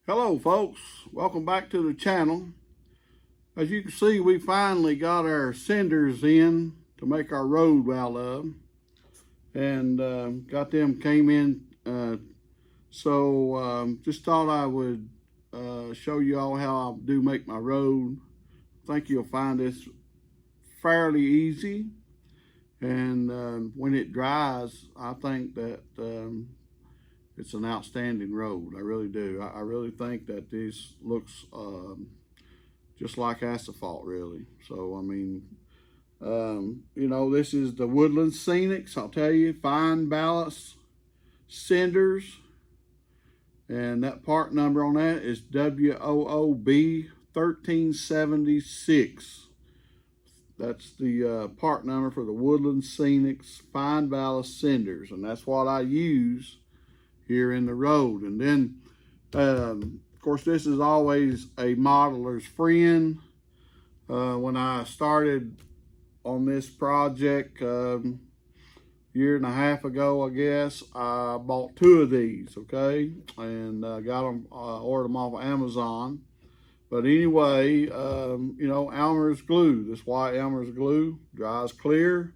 Hello folks, welcome back to the channel. As you can see, we finally got our cinders in to make our road out of, and got them came in, just thought I would show you all how I do make my road. I think you'll find this fairly easy, and when it dries, I think that it's an outstanding road. I really do. I really think that this looks just like asphalt, really. So, I mean, this is the Woodland Scenics. I'll tell you, fine ballast cinders. And that part number on that is WOOB 1376. That's the part number for the Woodland Scenics fine ballast cinders. And that's what I use here in the road. And then of course, this is always a modeler's friend. When I started on this project year and a half ago, I guess, I bought two of these, okay, and got them, ordered them off of Amazon. But anyway, Elmer's glue, this white Elmer's glue, dries clear.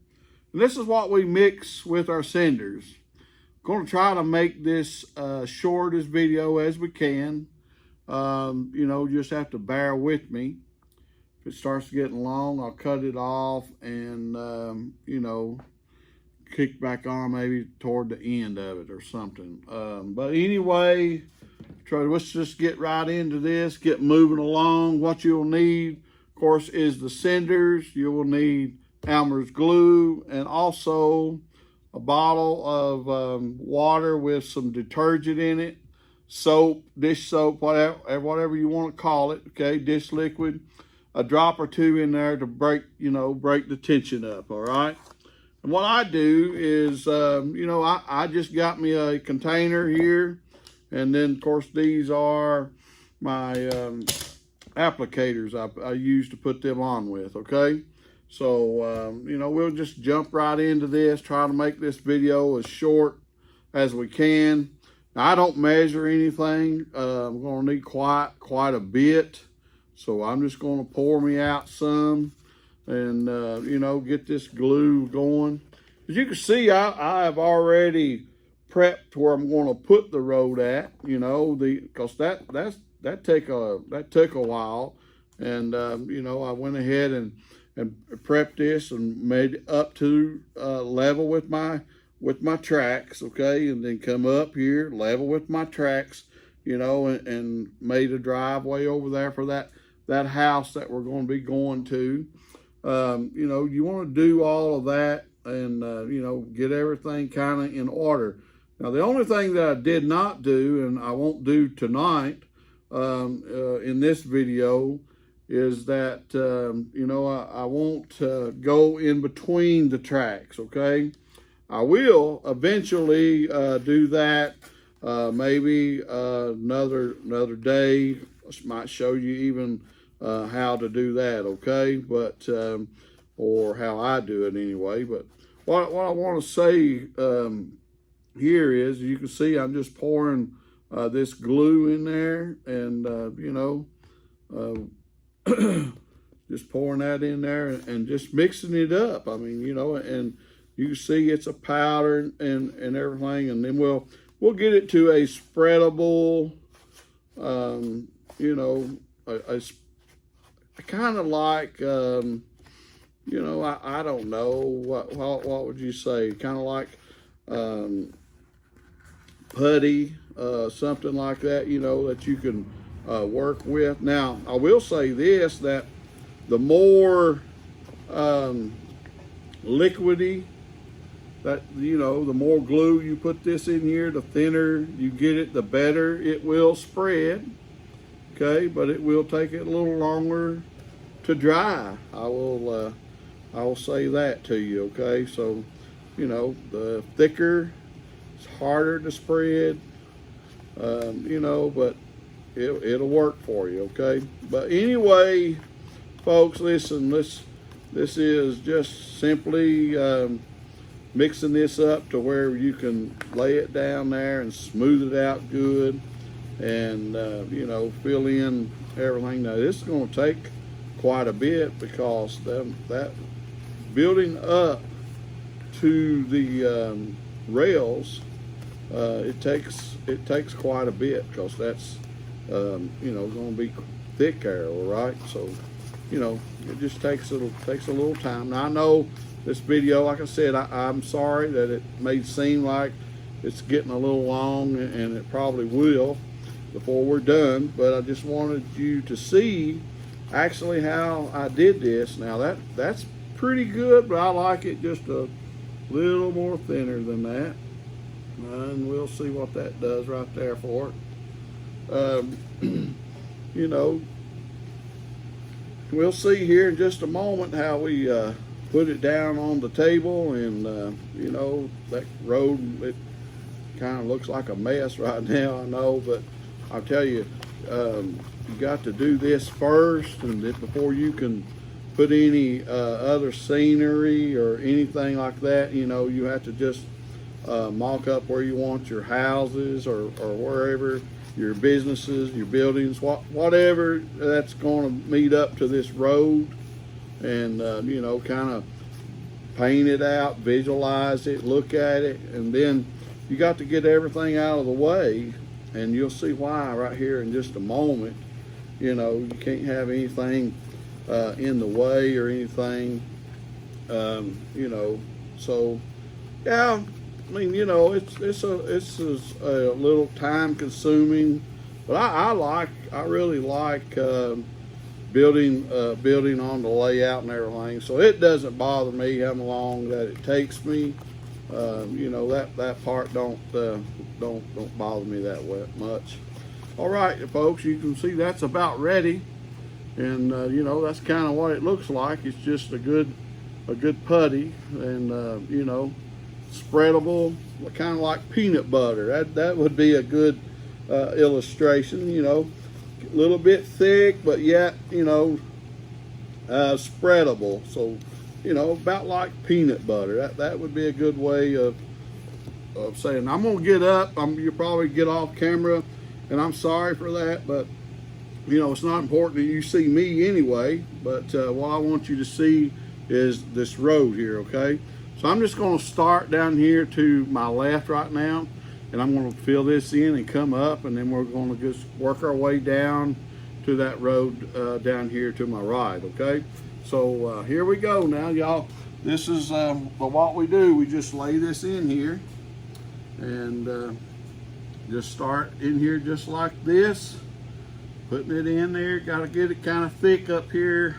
And this is what we mix with our cinders. Going to try to make this short as video as we can. Just have to bear with me. If it starts getting long, I'll cut it off and kick back on maybe toward the end of it or something. But anyway, let's just get right into this, get moving along. What you'll need, of course, is the cinders. You will need Elmer's glue and also a bottle of water with some detergent in it, soap, dish soap, whatever you want to call it, okay, dish liquid, a drop or two in there to break the tension up, all right? And what I do is, I just got me a container here, and then, of course, these are my applicators I use to put them on with, okay? So, we'll just jump right into this, try to make this video as short as we can. Now, I don't measure anything. I'm going to need quite a bit. So I'm just going to pour me out some and, get this glue going. As you can see, I have already prepped where I'm going to put the road at, because that took a while. And, I went ahead and prepped this and made it up to level with my tracks, okay, and then come up here level with my tracks, and made a driveway over there for that house that we're going to be going to. You want to do all of that and get everything kind of in order. Now, the only thing that I did not do, and I won't do tonight in this video, is that, I won't go in between the tracks, okay? I will eventually do that, maybe another day. I might show you even how to do that, okay? But, or how I do it anyway. But what I want to say here is, you can see I'm just pouring this glue in there and, just pouring that in there and just mixing it up. I mean, and you can see it's a powder and everything, and then we'll get it to a spreadable, I kind of like, I don't know, what would you say? Kind of like putty, something like that, that you can work with. Now, I will say this, that the more liquidy that, the more glue you put this in here, the thinner you get it, the better it will spread, okay? But it will take it a little longer to dry. I will say that to you, okay? So, the thicker, it's harder to spread, but it'll work for you, okay? But anyway, folks, listen, this is just simply mixing this up to where you can lay it down there and smooth it out good. and you know, fill in everything. Now this is going to take quite a bit because that building up to the rails, it takes quite a bit because that's you know, going to be thick arrow, right? So you know, it just takes a little time. Now I know this video, like I said, I'm sorry that it may seem like it's getting a little long, and it probably will before we're done, but I just wanted you to see actually how I did this. Now that's pretty good, but I like it just a little more thinner than that, and we'll see what that does right there for it. You know, we'll see here in just a moment how we put it down on the table, and you know, that road, it kind of looks like a mess right now, I know, but I'll tell you, you got to do this first, and before you can put any other scenery or anything like that. You know, you have to just mock up where you want your houses, or wherever your businesses, your buildings, whatever that's going to meet up to this road, and you know, kind of paint it out, visualize it, look at it, and then you got to get everything out of the way, and you'll see why right here in just a moment. You know, you can't have anything in the way or anything, you know. So yeah, I mean, you know, it's a little time consuming, but I really like building on the layout and everything. So it doesn't bother me how long that it takes me. You know, that part don't bother me that much. All right, folks, you can see that's about ready, and you know, that's kind of what it looks like. It's just a good putty, and you know, spreadable, kind of like peanut butter. That would be a good illustration. You know, a little bit thick, but yet, you know, spreadable. So, you know, about like peanut butter. That would be a good way of saying. I'm gonna get up. You'll probably get off camera, and I'm sorry for that, but you know, it's not important that you see me anyway. But what I want you to see is this road here, okay? So I'm just going to start down here to my left right now, and I'm going to fill this in and come up, and then we're going to just work our way down to that road down here to my right, okay? So here we go now, y'all. This is what we do. We just lay this in here, and just start in here just like this, putting it in there. Got to get it kind of thick up here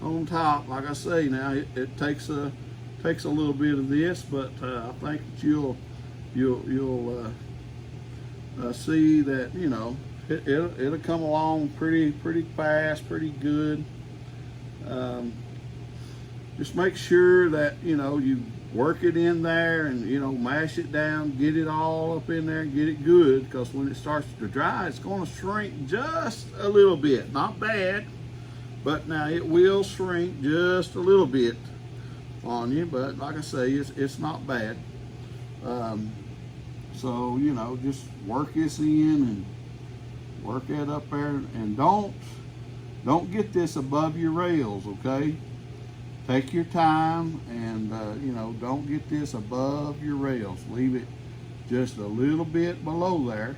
on top. Like I say, now it takes a little bit of this, but I think that you'll see that, you know, it'll come along pretty fast, pretty good. Just make sure that, you know, you work it in there, and you know, mash it down, get it all up in there, get it good, because when it starts to dry, it's going to shrink just a little bit. Not bad, but now it will shrink just a little bit on you, but like I say, it's not bad. So, you know, just work this in and work it up there, and don't get this above your rails, okay? Take your time, and you know, don't get this above your rails. Leave it just a little bit below there.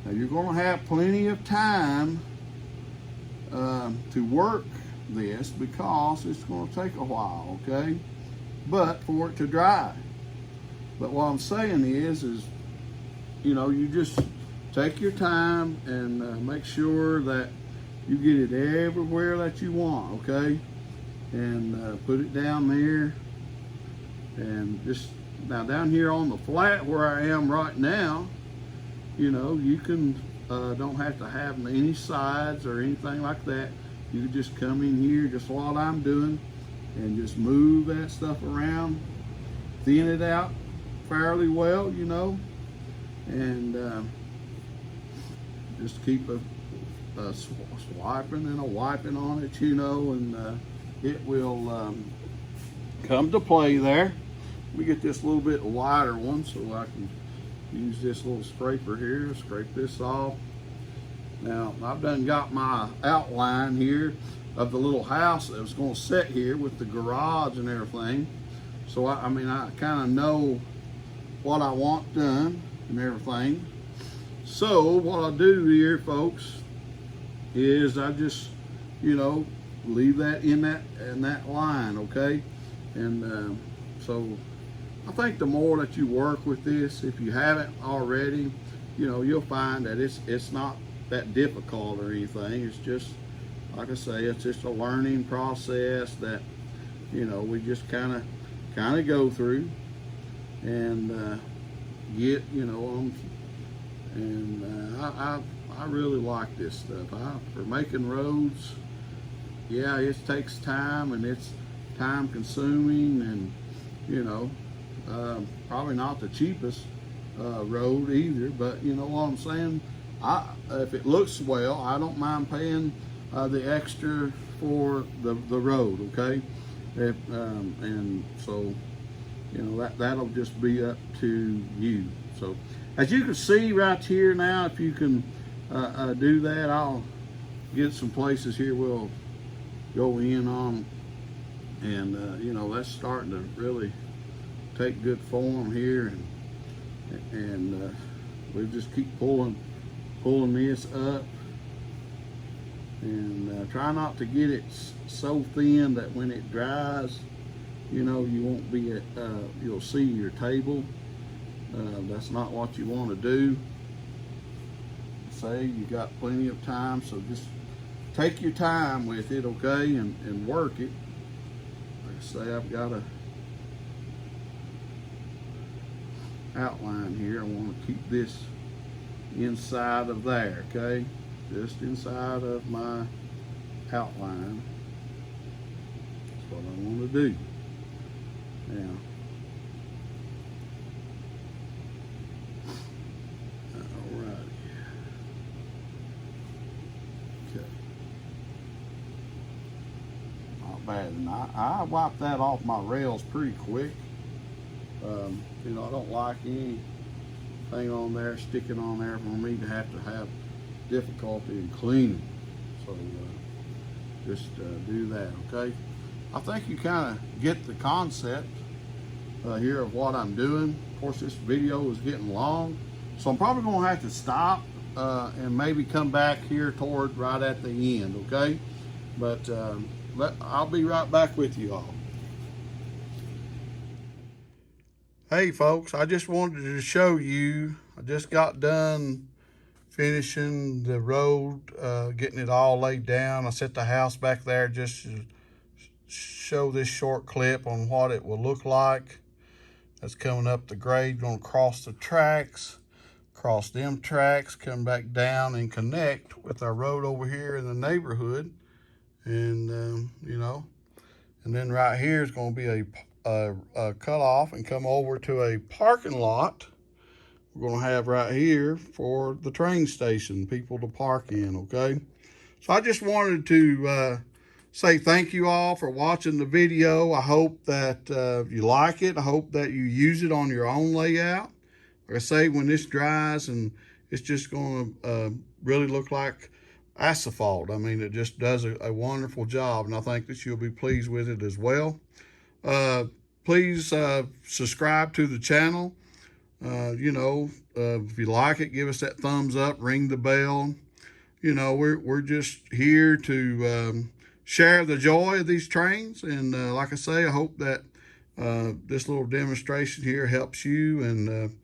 Now you're going to have plenty of time to work this, because it's going to take a while, okay? But for it to dry. But what I'm saying is you know, you just take your time and make sure that you get it everywhere that you want, okay? And put it down there, and just now down here on the flat where I am right now, you know, you can don't have to have any sides or anything like that. You can just come in here just what I'm doing, and just move that stuff around, thin it out fairly well, you know, and just keep a swiping and a wiping on it, you know, and it will come to play there. Let me get this a little bit wider one so I can use this little scraper here, scrape this off. Now, I've done got my outline here of the little house that was going to sit here with the garage and everything. So, I mean, I kind of know what I want done and everything. So, what I do here, folks, is I just, you know, leave that in that line, okay? And so, I think the more that you work with this, if you haven't already, you know, you'll find that it's not that difficult or anything. It's just, like I say, it's just a learning process that, you know, we just kind of go through and get, you know, and I really like this stuff. For making roads, yeah, it takes time and it's time consuming, and you know, probably not the cheapest road either, but you know what I'm saying. If it looks well, I don't mind paying the extra for the road, okay? And so, you know, that'll just be up to you. So, as you can see right here now, if you can do that, I'll get some places here we'll go in on, and you know, that's starting to really take good form here, and we'll just keep pulling this up, and try not to get it so thin that when it dries, you know, you won't be at, you'll see your table. That's not what you want to do. Say you got plenty of time, so just take your time with it, okay, and work it. Like I say, I've got a outline here. I want to keep this inside of there, okay, just inside of my outline. That's what I want to do. Now, alright, okay, not bad. And I wipe that off my rails pretty quick. You know, I don't like anything on there sticking on there for me to have difficulty in cleaning. So just do that, okay? I think you kind of get the concept here of what I'm doing. Of course, this video is getting long, so I'm probably going to have to stop and maybe come back here toward right at the end, okay? But I'll be right back with you all. Hey folks, I just wanted to show you, I just got done finishing the road, getting it all laid down. I set the house back there just to show this short clip on what it will look like. That's coming up the grade, gonna cross the tracks, cross them tracks, come back down and connect with our road over here in the neighborhood. And you know, and then right here is gonna be a cut off and come over to a parking lot we're going to have right here for the train station, people to park in, okay? So I just wanted to say thank you all for watching the video. I hope that you like it. I hope that you use it on your own layout. Like I say, when this dries, and it's just going to really look like asphalt. I mean, it just does a wonderful job, and I think that you'll be pleased with it as well. Please subscribe to the channel. You know, if you like it, give us that thumbs up, ring the bell. You know, we're just here to share the joy of these trains. And like I say, I hope that this little demonstration here helps you, and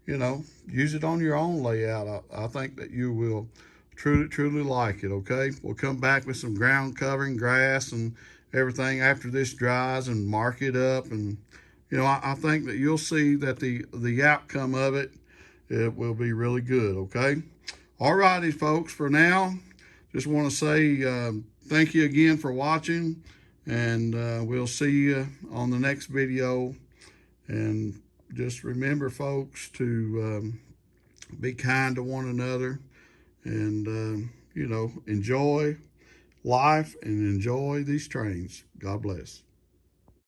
you know, use it on your own layout. I think that you will truly like it, okay? We'll come back with some ground covering, grass and everything after this dries, and mark it up. And you know, I think that you'll see that the outcome of it will be really good, okay? All righty, folks, for now, just want to say thank you again for watching, and we'll see you on the next video. And just remember, folks, to be kind to one another, and, you know, enjoy life and enjoy these trains. God bless.